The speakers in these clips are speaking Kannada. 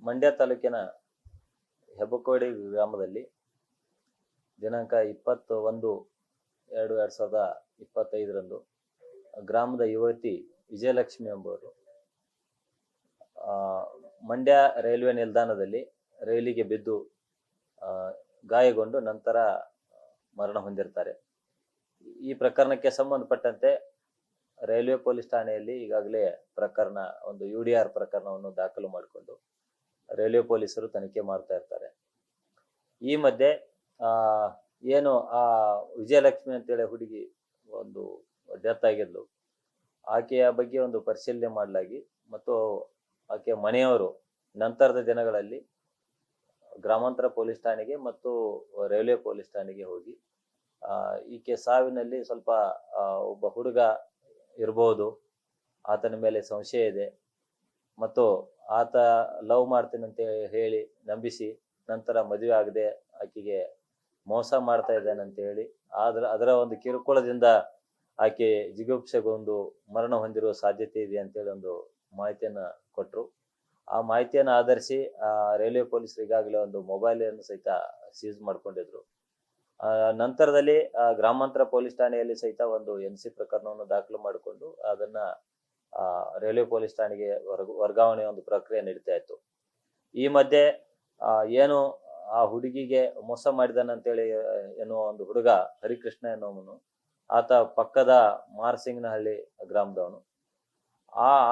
ಮಂಡ್ಯ ತಾಲೂಕಿನ ಹೆಬ್ಬಕೋಡಿ ಗ್ರಾಮದಲ್ಲಿ ದಿನಾಂಕ 21/2/2025 ಗ್ರಾಮದ ಯುವತಿ ವಿಜಯಲಕ್ಷ್ಮಿ ಎಂಬುವರು ಮಂಡ್ಯ ರೈಲ್ವೆ ನಿಲ್ದಾಣದಲ್ಲಿ ರೈಲಿಗೆ ಬಿದ್ದು ಗಾಯಗೊಂಡು ನಂತರ ಮರಣ ಹೊಂದಿರ್ತಾರೆ. ಈ ಪ್ರಕರಣಕ್ಕೆ ಸಂಬಂಧಪಟ್ಟಂತೆ ರೈಲ್ವೆ ಪೊಲೀಸ್ ಠಾಣೆಯಲ್ಲಿ ಈಗಾಗಲೇ ಪ್ರಕರಣ ಒಂದು UDR ಪ್ರಕರಣವನ್ನು ದಾಖಲು ಮಾಡಿಕೊಂಡು ರೈಲ್ವೆ ಪೊಲೀಸರು ತನಿಖೆ ಮಾಡ್ತಾ ಇರ್ತಾರೆ. ಈ ಮಧ್ಯೆ ಏನು ಆ ವಿಜಯಲಕ್ಷ್ಮಿ ಅಂತೇಳಿ ಹುಡುಗಿ ಒಂದು ಡೆತ್ ಆಗಿದ್ಲು, ಆಕೆಯ ಬಗ್ಗೆ ಒಂದು ಪರಿಶೀಲನೆ ಮಾಡಲಾಗಿ ಮತ್ತು ಆಕೆಯ ಮನೆಯವರು ನಂತರದ ದಿನಗಳಲ್ಲಿ ಗ್ರಾಮಾಂತರ ಪೊಲೀಸ್ ಠಾಣೆಗೆ ಮತ್ತು ರೈಲ್ವೆ ಪೊಲೀಸ್ ಠಾಣೆಗೆ ಹೋಗಿ ಈಕೆ ಸಾವಿನಲ್ಲಿ ಸ್ವಲ್ಪ ಒಬ್ಬ ಹುಡುಗ ಇರಬಹುದು, ಆತನ ಮೇಲೆ ಸಂಶಯ ಇದೆ ಮತ್ತು ಆತ ಲವ್ ಮಾಡ್ತೀನಿ ಅಂತ ಹೇಳಿ ನಂಬಿಸಿ ನಂತರ ಮದುವೆ ಆಗದೆ ಆಕೆಗೆ ಮೋಸ ಮಾಡ್ತಾ ಇದ್ದಾನೆ ಅಂತ ಹೇಳಿ ಅದರ ಒಂದು ಕಿರುಕುಳದಿಂದ ಆಕೆ ಜಿಗುಪ್ಸೆಗೊಂಡು ಮರಣ ಹೊಂದಿರುವ ಸಾಧ್ಯತೆ ಇದೆ ಅಂತೇಳಿ ಒಂದು ಮಾಹಿತಿಯನ್ನ ಕೊಟ್ಟರು. ಆ ಮಾಹಿತಿಯನ್ನು ಆಧರಿಸಿ ರೈಲ್ವೆ ಪೊಲೀಸರು ಈಗಾಗಲೇ ಒಂದು ಮೊಬೈಲನ್ನು ಸಹಿತ ಸೀಸ್ ಮಾಡ್ಕೊಂಡಿದ್ರು. ನಂತರದಲ್ಲಿ ಗ್ರಾಮಾಂತರ ಪೊಲೀಸ್ ಠಾಣೆಯಲ್ಲಿ ಸಹಿತ ಒಂದು NC ಪ್ರಕರಣವನ್ನು ದಾಖಲು ಮಾಡಿಕೊಂಡು ಅದನ್ನ ರೈಲ್ವೆ ಪೊಲೀಸ್ ಠಾಣೆಗೆ ವರ್ಗಾವಣೆ ಒಂದು ಪ್ರಕ್ರಿಯೆ ನಡೀತಾ ಇತ್ತು. ಈ ಮಧ್ಯೆ ಏನು ಆ ಹುಡುಗಿಗೆ ಮೋಸ ಮಾಡಿದಾನಂತೇಳಿ ಎನ್ನುವ ಒಂದು ಹುಡುಗ ಹರಿಕೃಷ್ಣ ಎನ್ನುವನು, ಆತ ಪಕ್ಕದ ಮಾರಸಿಂಗನಹಳ್ಳಿ ಗ್ರಾಮದವನು.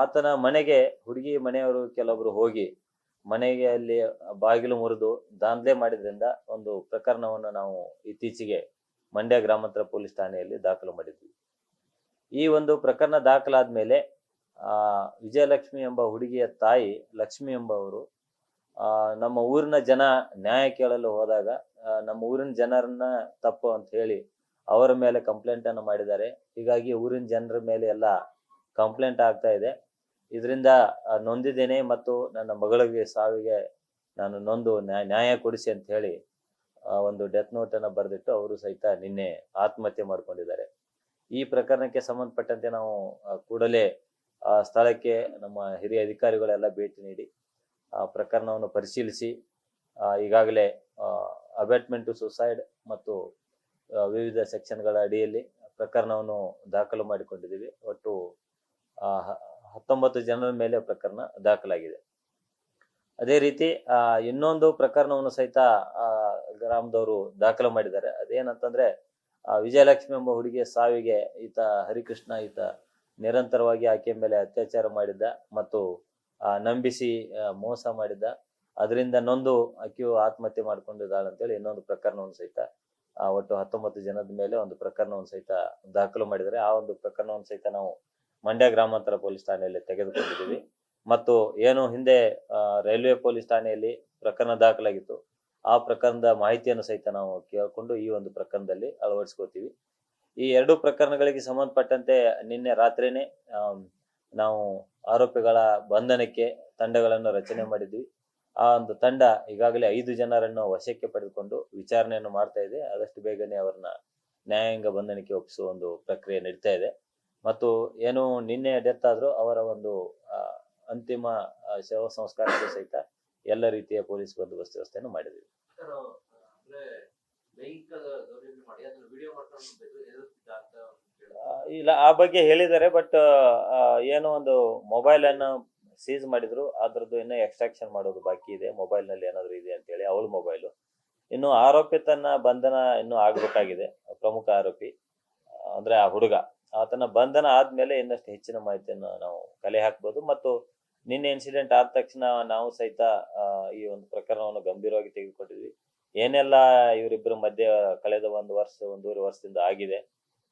ಆತನ ಮನೆಗೆ ಹುಡುಗಿ ಮನೆಯವರು ಕೆಲವೊಬ್ರು ಹೋಗಿ ಮನೆಗೆ ಅಲ್ಲಿ ಬಾಗಿಲು ಮುರಿದು ದಾಂಧಲೆ ಮಾಡಿದ್ರಿಂದ ಒಂದು ಪ್ರಕರಣವನ್ನು ನಾವು ಇತ್ತೀಚೆಗೆ ಮಂಡ್ಯ ಗ್ರಾಮಾಂತರ ಪೊಲೀಸ್ ಠಾಣೆಯಲ್ಲಿ ದಾಖಲು ಮಾಡಿದ್ವಿ. ಈ ಒಂದು ಪ್ರಕರಣ ದಾಖಲಾದ್ಮೇಲೆ ವಿಜಯಲಕ್ಷ್ಮಿ ಎಂಬ ಹುಡುಗಿಯ ತಾಯಿ ಲಕ್ಷ್ಮಿ ಎಂಬವರು ನಮ್ಮ ಊರಿನ ಜನ ನ್ಯಾಯ ಕೇಳಲು ಹೋದಾಗ ನಮ್ಮ ಊರಿನ ಜನರನ್ನ ತಪ್ಪು ಅಂತ ಹೇಳಿ ಅವರ ಮೇಲೆ ಕಂಪ್ಲೇಂಟ್ ಅನ್ನು ಮಾಡಿದ್ದಾರೆ. ಹೀಗಾಗಿ ಊರಿನ ಜನರ ಮೇಲೆ ಎಲ್ಲ ಕಂಪ್ಲೇಂಟ್ ಆಗ್ತಾ ಇದೆ. ಇದರಿಂದ ನೊಂದಿದ್ದೇನೆ ಮತ್ತು ನನ್ನ ಮಗಳಿಗೆ ಸಾವಿಗೆ ನಾನು ನೊಂದು ನ್ಯಾಯ ಕೊಡಿಸಿ ಅಂತ ಹೇಳಿ ಒಂದು ಡೆತ್ ನೋಟ್ ಅನ್ನು ಬರೆದಿಟ್ಟು ಅವರು ಸಹಿತ ನಿನ್ನೆ ಆತ್ಮಹತ್ಯೆ ಮಾಡ್ಕೊಂಡಿದ್ದಾರೆ. ಈ ಪ್ರಕರಣಕ್ಕೆ ಸಂಬಂಧಪಟ್ಟಂತೆ ನಾವು ಕೂಡಲೇ ಸ್ಥಳಕ್ಕೆ ನಮ್ಮ ಹಿರಿಯ ಅಧಿಕಾರಿಗಳೆಲ್ಲ ಭೇಟಿ ನೀಡಿ ಪ್ರಕರಣವನ್ನು ಪರಿಶೀಲಿಸಿ ಈಗಾಗಲೇ ಅಬೇಟ್ಮೆಂಟ್ ಟು ಸುಸೈಡ್ ಮತ್ತು ವಿವಿಧ ಸೆಕ್ಷನ್ಗಳ ಅಡಿಯಲ್ಲಿ ಪ್ರಕರಣವನ್ನು ದಾಖಲು ಮಾಡಿಕೊಂಡಿದ್ದೀವಿ. ಒಟ್ಟು 19 ಜನರ ಮೇಲೆ ಪ್ರಕರಣ ದಾಖಲಾಗಿದೆ. ಅದೇ ರೀತಿ ಇನ್ನೊಂದು ಪ್ರಕರಣವನ್ನು ಸಹಿತ ಗ್ರಾಮದವರು ದಾಖಲು ಮಾಡಿದ್ದಾರೆ. ಅದೇನಂತಂದ್ರೆ ವಿಜಯಲಕ್ಷ್ಮಿ ಎಂಬ ಹುಡುಗಿಯ ಸಾವಿಗೆ ಈತ ಹರಿಕೃಷ್ಣ ನಿರಂತರವಾಗಿ ಆಕೆಯ ಮೇಲೆ ಅತ್ಯಾಚಾರ ಮಾಡಿದ್ದ ಮತ್ತು ನಂಬಿಸಿ ಮೋಸ ಮಾಡಿದ್ದ. ಅದರಿಂದ ನೊಂದು ಆಕೆಯು ಆತ್ಮಹತ್ಯೆ ಮಾಡ್ಕೊಂಡಿದ್ದಾಳೆ ಅಂತೇಳಿ ಇನ್ನೊಂದು ಪ್ರಕರಣವನ್ನು ಸಹಿತ ಒಟ್ಟು 19 ಜನದ ಮೇಲೆ ಒಂದು ಪ್ರಕರಣವನ್ನು ಸಹಿತ ದಾಖಲು ಮಾಡಿದರೆ ಆ ಒಂದು ಪ್ರಕರಣವನ್ನು ಸಹಿತ ನಾವು ಮಂಡ್ಯ ಗ್ರಾಮಾಂತರ ಪೊಲೀಸ್ ಠಾಣೆಯಲ್ಲಿ ತೆಗೆದುಕೊಂಡಿದ್ದೀವಿ. ಮತ್ತು ಏನು ಹಿಂದೆ ರೈಲ್ವೆ ಪೊಲೀಸ್ ಠಾಣೆಯಲ್ಲಿ ಪ್ರಕರಣ ದಾಖಲಾಗಿತ್ತು, ಆ ಪ್ರಕರಣದ ಮಾಹಿತಿಯನ್ನು ಸಹಿತ ನಾವು ಕೇಳಿಕೊಂಡು ಈ ಒಂದು ಪ್ರಕರಣದಲ್ಲಿ ಅಳವಡಿಸ್ಕೋತೀವಿ. ಈ 2 ಪ್ರಕರಣಗಳಿಗೆ ಸಂಬಂಧಪಟ್ಟಂತೆ ನಿನ್ನೆ ರಾತ್ರಿನೇ ನಾವು ಆರೋಪಿಗಳ ಬಂಧನಕ್ಕೆ ತಂಡಗಳನ್ನು ರಚನೆ ಮಾಡಿದ್ವಿ. ಆ ಒಂದು ತಂಡ ಈಗಾಗಲೇ 5 ಜನರನ್ನು ವಶಕ್ಕೆ ಪಡೆದುಕೊಂಡು ವಿಚಾರಣೆಯನ್ನು ಮಾಡ್ತಾ ಇದೆ. ಆದಷ್ಟು ಬೇಗನೆ ಅವರನ್ನ ನ್ಯಾಯಾಂಗ ಬಂಧನಕ್ಕೆ ಒಪ್ಪಿಸುವ ಒಂದು ಪ್ರಕ್ರಿಯೆ ನಡೀತಾ ಇದೆ. ಮತ್ತು ಏನು ನಿನ್ನೆ ಡೆತ್ ಆದ್ರೂ ಅವರ ಒಂದು ಅಂತಿಮ ಶವ ಸಂಸ್ಕಾರಕ್ಕೆ ಸಹಿತ ಎಲ್ಲ ರೀತಿಯ ಪೊಲೀಸ್ ಬಂದೋಬಸ್ತ್ ವ್ಯವಸ್ಥೆಯನ್ನು ಮಾಡಿದ್ವಿ. ಇಲ್ಲ, ಆ ಬಗ್ಗೆ ಹೇಳಿದ್ದಾರೆ. ಬಟ್ ಏನೋ ಒಂದು ಮೊಬೈಲ್ ಅನ್ನು ಸೀಸ್ ಮಾಡಿದ್ರು, ಅದ್ರದ್ದು ಇನ್ನೂ ಎಕ್ಸ್ಟ್ರಾಕ್ಷನ್ ಮಾಡೋದು ಬಾಕಿ ಇದೆ. ಮೊಬೈಲ್ ನಲ್ಲಿ ಏನಾದ್ರು ಇದೆ ಅಂತ ಹೇಳಿ ಅವಳ ಮೊಬೈಲು. ಇನ್ನು ಆರೋಪಿತನ ಬಂಧನ ಇನ್ನೂ ಆಗ್ಬೇಕಾಗಿದೆ. ಪ್ರಮುಖ ಆರೋಪಿ ಅಂದ್ರೆ ಆ ಹುಡುಗ, ಆತನ ಬಂಧನ ಆದ್ಮೇಲೆ ಇನ್ನಷ್ಟು ಹೆಚ್ಚಿನ ಮಾಹಿತಿಯನ್ನು ನಾವು ಕಲೆ ಹಾಕ್ಬೋದು. ಮತ್ತು ನಿನ್ನೆ ಇನ್ಸಿಡೆಂಟ್ ಆದ ತಕ್ಷಣ ನಾವು ಸಹಿತ ಈ ಒಂದು ಪ್ರಕರಣವನ್ನು ಗಂಭೀರವಾಗಿ ತೆಗೆದುಕೊಂಡಿದ್ವಿ. ಏನೆಲ್ಲ ಇವರಿಬ್ಬರ ಮಧ್ಯೆ ಕಳೆದ 1 ವರ್ಷ 1.5 ವರ್ಷದಿಂದ ಆಗಿದೆ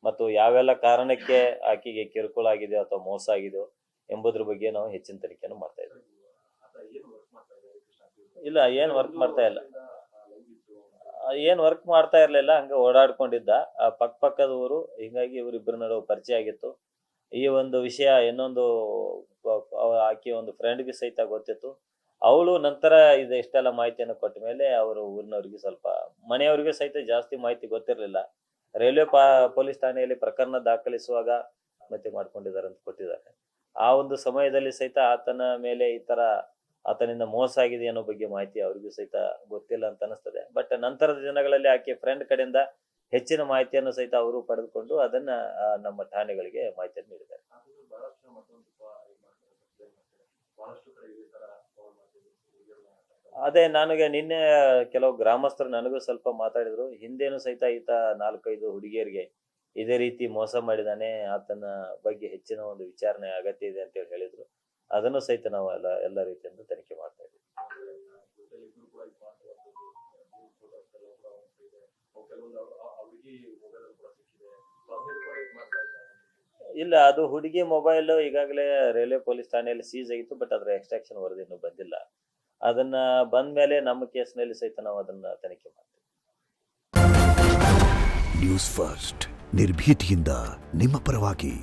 ಮತ್ತು ಯಾವೆಲ್ಲ ಕಾರಣಕ್ಕೆ ಆಕೆಗೆ ಕಿರುಕುಳ ಆಗಿದೆ ಅಥವಾ ಮೋಸ ಆಗಿದೆಯೋ ಎಂಬುದ್ರ ಬಗ್ಗೆ ನಾವು ಹೆಚ್ಚಿನ ತನಿಖೆಯನ್ನು ಮಾಡ್ತಾ ಇದ್ದೀವಿ. ಇಲ್ಲ, ಏನ್ ವರ್ಕ್ ಮಾಡ್ತಾ ಇರ್ಲಿಲ್ಲ, ಹಂಗ ಓಡಾಡ್ಕೊಂಡಿದ್ದ ಪಕ್ಕದ ಊರು. ಹೀಗಾಗಿ ಇವರಿಬ್ಬರ ನಡುವೆ ಪರಿಚಯ ಆಗಿತ್ತು. ಈ ಒಂದು ವಿಷಯ ಇನ್ನೊಂದು ಆಕೆ ಒಂದು ಫ್ರೆಂಡ್ಗೆ ಸಹಿತ ಗೊತ್ತಿತ್ತು. ಅವಳು ನಂತರ ಇಷ್ಟೆಲ್ಲ ಮಾಹಿತಿಯನ್ನು ಕೊಟ್ಟ ಮೇಲೆ ಅವರು ಊರಿನವ್ರಿಗೆ ಸ್ವಲ್ಪ ಮನೆಯವರಿಗೆ ಸಹಿತ ಜಾಸ್ತಿ ಮಾಹಿತಿ ಗೊತ್ತಿರಲಿಲ್ಲ. ರೈಲ್ವೆ ಪೊಲೀಸ್ ಠಾಣೆಯಲ್ಲಿ ಪ್ರಕರಣ ದಾಖಲಿಸುವಾಗ ಮತ್ತೆ ಮಾಡ್ಕೊಂಡಿದ್ದಾರೆ ಅಂತ ಕೊಟ್ಟಿದ್ದಾರೆ. ಆ ಒಂದು ಸಮಯದಲ್ಲಿ ಸಹಿತ ಆತನ ಮೇಲೆ ಈ ತರ ಆತನಿಂದ ಮೋಸ ಆಗಿದೆ ಅನ್ನೋ ಬಗ್ಗೆ ಮಾಹಿತಿ ಅವರಿಗೂ ಸಹಿತ ಗೊತ್ತಿಲ್ಲ ಅಂತ ಅನಿಸ್ತದೆ. ಬಟ್ ನಂತರದ ದಿನಗಳಲ್ಲಿ ಆಕೆ ಫ್ರೆಂಡ್ ಕಡೆಯಿಂದ ಹೆಚ್ಚಿನ ಮಾಹಿತಿಯನ್ನು ಸಹಿತ ಅವರು ಪಡೆದುಕೊಂಡು ಅದನ್ನ ನಮ್ಮ ಠಾಣೆಗಳಿಗೆ ಮಾಹಿತಿಯನ್ನು ನೀಡಿದ್ದಾರೆ. ಅದೇ ನನಗೆ ನಿನ್ನೆ ಕೆಲವು ಗ್ರಾಮಸ್ಥರು ನನಗೂ ಸ್ವಲ್ಪ ಮಾತಾಡಿದ್ರು. ಹಿಂದೇನು ಸಹಿತ ಈತ 4-5 ಹುಡುಗಿಯರಿಗೆ ಇದೇ ರೀತಿ ಮೋಸ ಮಾಡಿದಾನೆ, ಆತನ ಬಗ್ಗೆ ಹೆಚ್ಚಿನ ಒಂದು ವಿಚಾರಣೆ ಅಗತ್ಯ ಇದೆ ಅಂತ ಹೇಳಿದ್ರು. ಅದನ್ನು ಸಹಿತ ನಾವು ಎಲ್ಲ ರೀತಿಯಿಂದ ತನಿಖೆ ಮಾಡ್ತಾ ಇದ್ದೀವಿ. ಇಲ್ಲ, ಅದು ಹುಡುಗಿ ಮೊಬೈಲ್ ಈಗಾಗಲೇ ರೈಲ್ವೆ ಪೊಲೀಸ್ ಠಾಣೆಯಲ್ಲಿ ಸೀಸ್ ಆಗಿತ್ತು. ಬಟ್ ಅದರ ಎಕ್ಸ್ಟ್ರಾಕ್ಷನ್ ವರದಿ ಇನ್ನೂ ಬಂದಿಲ್ಲ. ಅದನ್ನ ಬಂದ ಮೇಲೆ ನಮ್ಮ ಕೇಸ್ನಲ್ಲಿ ಸಹಿತ ನಾವು ಅದನ್ನ ತನಿಖೆ ಮಾಡ್ತೀವಿ. ನ್ಯೂಸ್ ಫಸ್ಟ್ ನಿರ್ಭೀತಿಯಿಂದ ನಿಮ್ಮ ಪರವಾಗಿ.